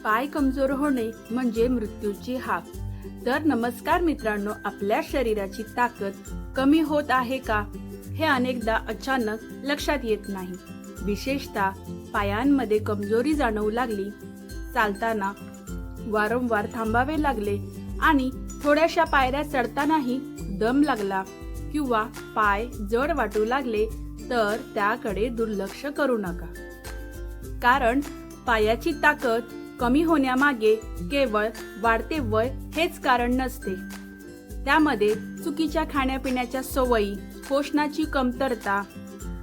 पाय कमजोर होणे म्हणजे मृत्यूची हाक. तर नमस्कार मित्रांनो, आपल्या शरीराची ताकद कमी होत आहे का हे अनेकदा अचानक लक्षात येत नाही. विशेषतः पायांमध्ये कमजोरी जाणवू लागली, चालताना वारंवार थांबावे लागले आणि थोड्याशा पायऱ्या चढतानाही दम लागला किंवा पाय जड वाटू लागले तर त्याकडे दुर्लक्ष करू नका. कारण पायाची ताकद कमी होण्यामागे केवळ वाढते वय हेच कारण नसते. त्यामध्ये चुकीच्या खाण्यापिण्याच्या सवयी, पोषणाची कमतरता,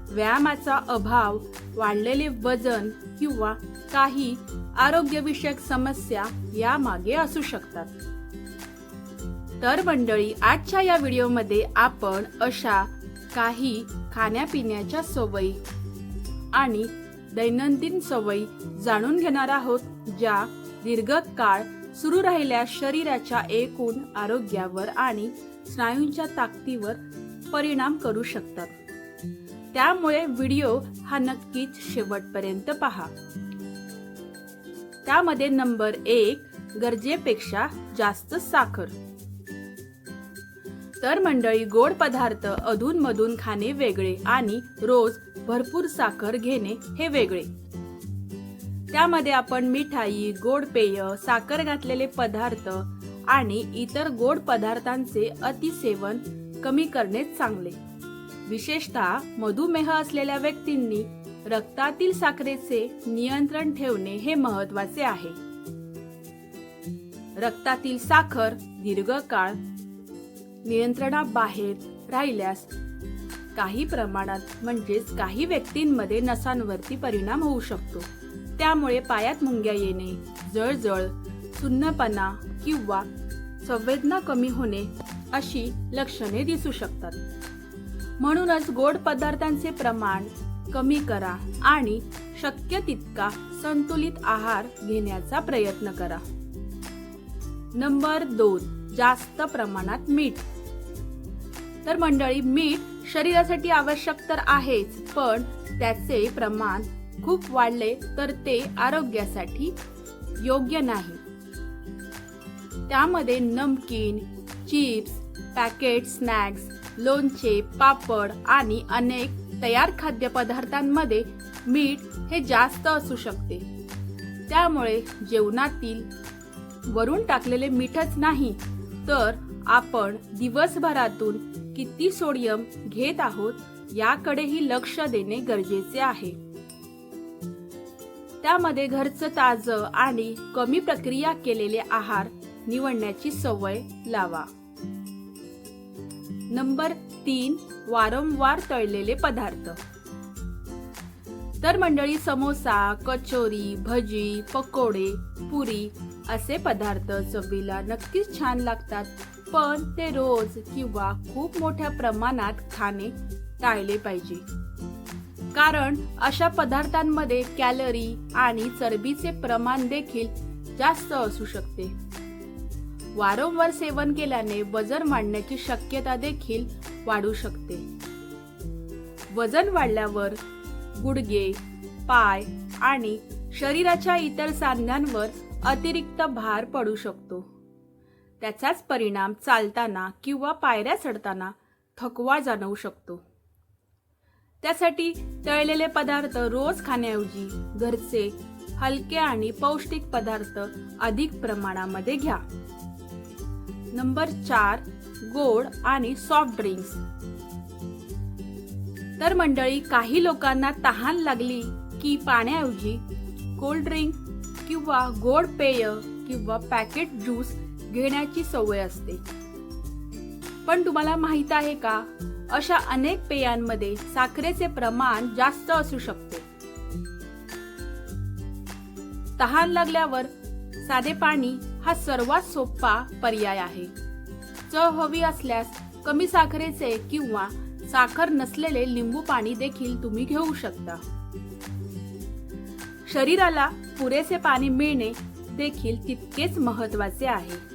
व्यायामाचा अभाव, वाढलेले वजन किंवा काही आरोग्यविषयक समस्या यामागे असू शकतात. तर मंडळी, आजच्या या व्हिडिओमध्ये आपण अशा काही खाण्यापिण्याच्या सवयी आणि दैनंदिन सवयी जाणून घेणार आहोत, ज्या दीर्घकाळ सुरू राहिल्या शरीराच्या एकूण आरोग्यावर आणि स्नायूंच्या ताकदीवर परिणाम करू शकतात. त्यामुळे व्हिडिओ हा नक्कीच शेवटपर्यंत पहा. त्यामध्ये नंबर 1, गरजेपेक्षा जास्त साखर. तर मंडळी, गोड पदार्थ अधूनमधून खाणे वेगळे आणि रोज भरपूर साखर घेणे हे वेगळे. त्यामध्ये आपण मिठाई, गोड पेय, साखर घातलेले पदार्थ आणि इतर गोड पदार्थांचे अतिसेवन कमी करणे चांगले. विशेषतः मधुमेह असलेल्या व्यक्तींनी रक्तातील साखरेचे नियंत्रण ठेवणे हे महत्त्वाचे आहे. रक्तातील साखर दीर्घकाळ नियंत्रणाबाहेर राहिल्यास काही प्रमाणात म्हणजेच काही व्यक्तींमध्ये नसांवरती परिणाम होऊ शकतो. त्यामुळे पायात मुंग्या येणे, जळजळ, सुन्नपणा किंवा संवेदना कमी होणे अशी लक्षणे दिसू शकतात. म्हणूनच गोड पदार्थांचे प्रमाण कमी करा आणि शक्य तितका संतुलित आहार घेण्याचा प्रयत्न करा. नंबर 2, जास्त प्रमाणात मीठ. तर मंडळी, मीठ शरीरासाठी आवश्यक तर आहेच, पण त्याचे प्रमाण खूप वाढले तर ते आरोग्यासाठी योग्य नाही. त्यामध्ये नमकीन, चिप्स, पॅकेट स्नॅक्स, लोणचे, पापड आणि अनेक तयार खाद्यपदार्थांमध्ये मीठ हे जास्त असू शकते. त्यामुळे जेवणातील वरून टाकलेले मीठच नाही, तर आपण दिवसभरातून किती सोडियम घेत आहोत याकडेही लक्ष देणे गरजेचे आहे. त्यामध्ये घरचं ताजं आणि कमी प्रक्रिया केलेले आहार निवडण्याची सवय लावा. नंबर 3, वारंवार तळलेले पदार्थ. तर मंडळी, समोसा, कचोरी, भजी, पकोडे, पुरी असे पदार्थ चवीला नक्कीच छान लागतात, पण ते रोज किंवा खूप मोठ्या प्रमाणात खाणे टाळले पाहिजे. कारण अशा पदार्थांमध्ये कॅलरी आणि चरबीचे प्रमाण देखील जास्त असू शकते. वारंवार सेवन केल्याने वजन वाढण्याची शक्यता देखील वाढू शकते. वजन वाढल्यावर गुडघे, पाय आणि शरीराच्या इतर सांध्यांवर अतिरिक्त भार पडू शकतो. त्याचाच परिणाम चालताना किंवा पायऱ्या चढताना थकवा जाणवू शकतो. त्यासाठी तळलेले पदार्थ रोज खाण्याऐवजी घरचे हलके आणि पौष्टिक पदार्थ अधिक प्रमाणामध्ये घ्या. नंबर 4, गोड आणि सॉफ्ट ड्रिंक्स. तर मंडळी, काही लोकांना तहान लागली की पाण्याऐवजी कोल्ड ड्रिंक किंवा गोड पेय किंवा पॅकेट ज्यूस घेण्याची सवय असते. पण तुम्हाला माहित आहे का, अशा अनेक पेयांमध्ये साखरेचे प्रमाण जास्त असू शकते. तहान लागल्यावर साधे पाणी हा सर्वात सोपा पर्याय आहे. चव हवी असल्यास कमी साखरेचे किंवा साखर नसलेले लिंबू पाणी देखील तुम्ही घेऊ शकता. शरीराला पुरेसे पाणी मिळणे देखील तितकेच महत्त्वाचे आहे.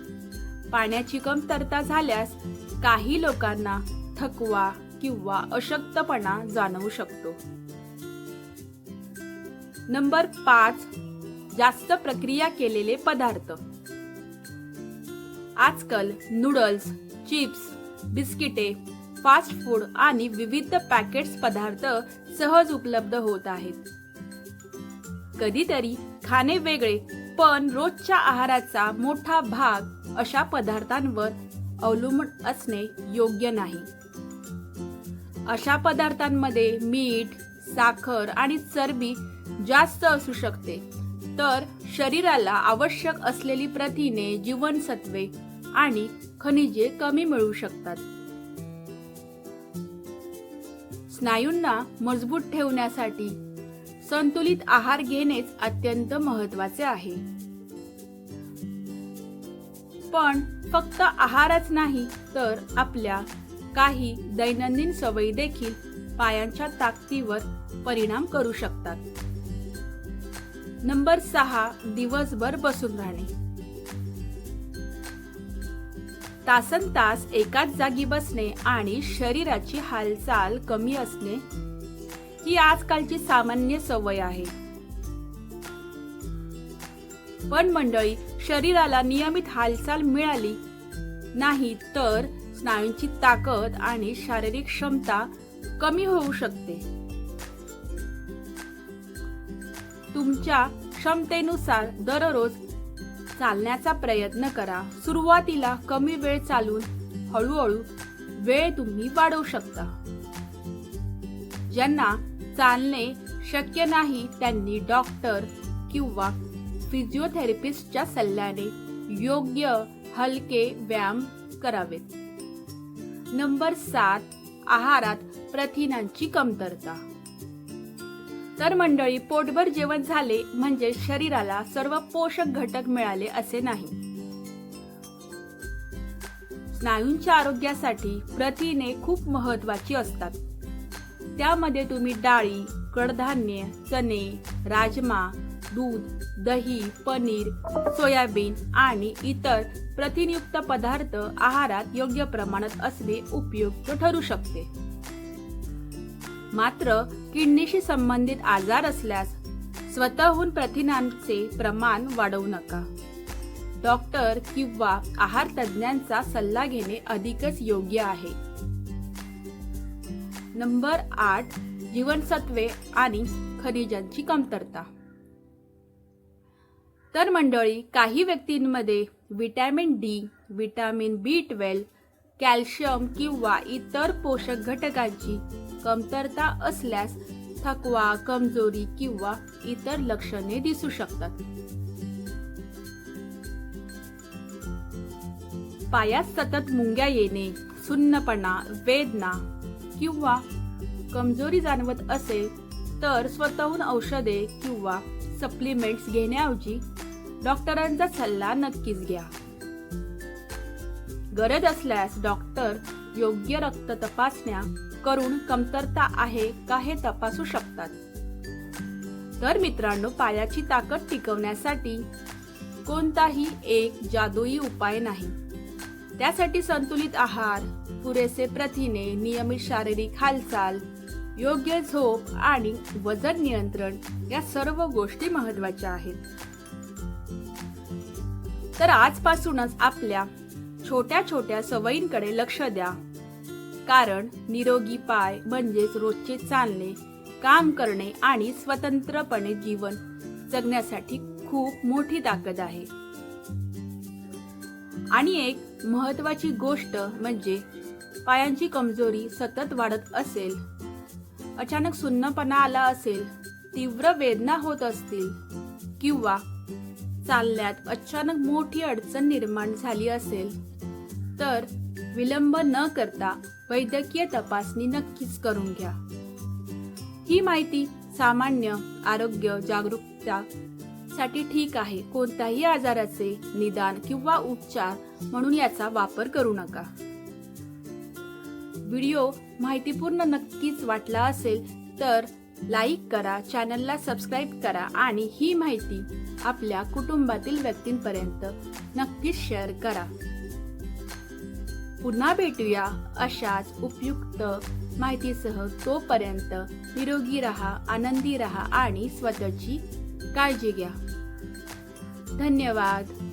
पाण्याची कमतरता झाल्यास काही लोकांना थकवा किंवा अशक्तपणा जाणवू शकतो. नंबर 5, जास्त प्रक्रिया केलेले पदार्थ. आजकाल नूडल्स, चिप्स, बिस्किटे, फास्ट फूड आणि विविध पॅकेट्स पदार्थ सहज उपलब्ध होत आहेत. कधीतरी खाणे वेगळे, पण रोजच्या आहाराचा मोठा भाग अशा पदार्थांवर अवलंबून असणे योग्य नाही. अशा पदार्थांमध्ये मीठ, साखर आणि चरबी जास्त असू शकते, तर शरीराला आवश्यक असलेली प्रथिने, जीवनसत्वे आणि खनिजे कमी मिळू शकतात. स्नायूंना मजबूत ठेवण्यासाठी संतुलित आहार घेणेच अत्यंत महत्त्वाचे आहे. पण फक्त आहारच नाही, तर आपल्या काही दैनंदिन सवयी देखील पायांच्या ताकदीवर परिणाम करू शकतात. नंबर 6, दिवसभर बसून राहणे. तासनतास एकाच जागी बसणे आणि शरीराची हालचाल कमी असणे ही आजकालची सामान्य सवय आहे. पण मंडळी, शरीराला नियमित हालचाल मिळाली नाही तर स्नायूंची ताकद आणि शारीरिक क्षमता कमी होऊ शकते. तुमच्या क्षमतेनुसार दररोज चालण्याचा प्रयत्न करा. सुरुवातीला कमी वेळ चालून हळूहळू वेळ तुम्ही वाढवू शकता. ज्यांना चालणे शक्य नाही त्यांनी डॉक्टर किंवा फिजिओथेरपिस्टच्या सल्ल्याने योग्य हलके व्यायाम करावेत. नंबर 7, आहारात प्रथिनांची कमतरता. तर मंडळी, पोटभर जेवण झाले म्हणजे शरीराला सर्व पोषक घटक मिळाले असे नाही. स्नायूंच्या आरोग्यासाठी प्रथिने खूप महत्त्वाची असतात. त्यामध्ये तुम्ही डाळी, कडधान्य, चणे, राजमा, दूध, दही, पनीर, सोयाबीन आणि इतर प्रथिनयुक्त पदार्थ आहारात योग्य प्रमाणात असणे उपयुक्त ठरू शकते. मात्र किडनीशी संबंधित आजार असल्यास स्वतःहून प्रथिनांचे प्रमाण वाढवू नका. डॉक्टर किंवा आहार तज्ज्ञांचा सल्ला घेणे अधिकच योग्य आहे. नंबर 8, जीवनसत्वे आणि खनिजांची कमतरता. तर मंडळी, काही व्यक्तींमध्ये vitamin D, vitamin B12, calcium किंवा इतर पोषक घटकांची कमतरता असल्यास थकवा, कमजोरी किंवा इतर लक्षणे दिसू शकतात. पायात सतत मुंग्या येणे, सुन्नपणा, वेदना किंवा कमजोरी जाणवत असेल तर स्वतःहून औषधे किंवा सप्लिमेंट्स घेण्याऐवजी डॉक्टरांचा सल्ला नक्कीच घ्या. गरज असल्यास डॉक्टर योग्य रक्त तपासण्या करून कमतरता आहे का हे तपासू शकतात. तर मित्रांनो, पायाची ताकद टिकवण्यासाठी कोणताही एक जादुई उपाय नाही. त्यासाठी संतुलित आहार, पुरेसे प्रथिने, नियमित शारीरिक हालचाल, योग्य झोप आणि वजन नियंत्रण या सर्व गोष्टी महत्त्वाच्या आहेत. तर आजपासूनच आपल्या छोट्या छोट्या सवयींकडे लक्ष द्या, कारण निरोगी पाय म्हणजेच रोजचे चालणे, काम करणे आणि स्वतंत्रपणे जीवन जगण्यासाठी खूप मोठी ताकद आहे. आणि एक महत्त्वाची गोष्ट म्हणजे पायांची कमजोरी सतत वाढत असेल, अचानक सुन्नपणा आला असेल, तीव्र वेदना होत असतील किंवा चालण्यात अचानक मोठी अडचण निर्माण झाली असेल तर विलंब न करता वैद्यकीय तपासणी नक्कीच करून घ्या. ही माहिती सामान्य आरोग्य जागरूकता साठी ठीक आहे. कोणत्याही आजाराचे निदान किंवा उपचार म्हणून याचा वापर करू नका. व्हिडिओ माहितीपूर्ण नक्कीच वाटला असेल तर लाईक करा, चॅनलला सबस्क्राईब करा आणि ही माहिती आपल्या कुटुंबातील व्यक्तींपर्यंत नक्कीच शेअर करा. पुन्हा भेटूया अशाच उपयुक्त माहितीसह. तोपर्यंत निरोगी राहा, आनंदी राहा आणि स्वतःची काळजी घ्या. धन्यवाद.